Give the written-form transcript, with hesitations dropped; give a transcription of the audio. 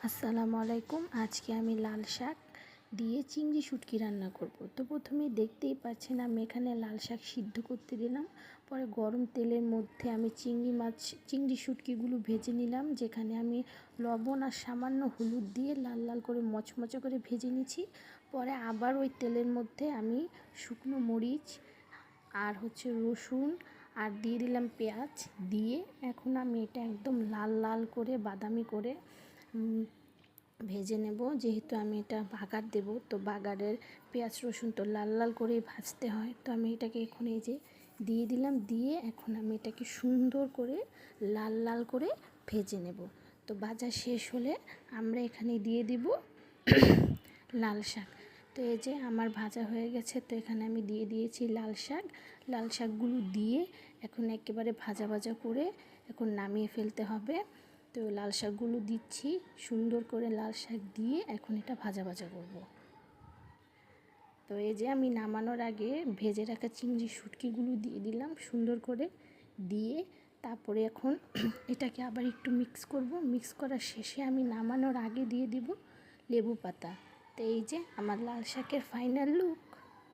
আসসালামু আলাইকুম। আজকে আমি লাল শাক দিয়ে চিংড়ি শুটকি রান্না করব। তো প্রথমেই দেখতেই পাচ্ছেন আমি এখানে লাল শাক সিদ্ধ করতে দিলাম। পরে গরম তেলের মধ্যে আমি চিংড়ি শুটকিগুলো ভেজে নিলাম, যেখানে আমি লবণ আর সামান্য হলুদ দিয়ে লাল লাল করে মচমচে করে ভেজে নিয়েছি। পরে আবার ওই তেলের মধ্যে আমি শুকনো মরিচ আর রসুন আর দিয়ে দিলাম পেঁয়াজ দিয়ে এখন আমি এটা একদম লাল লাল করে বাদামি করে ভেজে নেব। যেহেতু আমি এটা বাগার দেব, তো বাগারের পেঁয়াজ রসুন তো লাল লাল করেই ভাজতে হয়। তো আমি এটাকে এখন এই যে দিয়ে দিলাম, দিয়ে এখন আমি এটাকে সুন্দর করে লাল লাল করে ভেজে নেব। তো ভাজা শেষ হলে আমরা এখানে দিয়ে দিব লাল শাক। তো এই যে আমার ভাজা হয়ে গেছে, তো এখানে আমি দিয়ে দিয়েছি লাল শাক। লাল শাকগুলো দিয়ে এখন একেবারে ভাজা ভাজা করে এখন নামিয়ে ফেলতে হবে। তো লাল শাকগুলো দিচ্ছি, সুন্দর করে লাল শাক দিয়ে এখন এটা ভাজা ভাজা করব। তো এই যে আমি নামানোর আগে ভেজে রাখা চিংড়ি শুটকিগুলো দিয়ে দিলাম সুন্দর করে, দিয়ে তারপরে এখন এটাকে আবার একটু মিক্স করব। মিক্স করার শেষে আমি নামানোর আগে দিয়ে দিব লেবু পাতা। তো এই যে আমার লাল শাকের ফাইনাল লুক।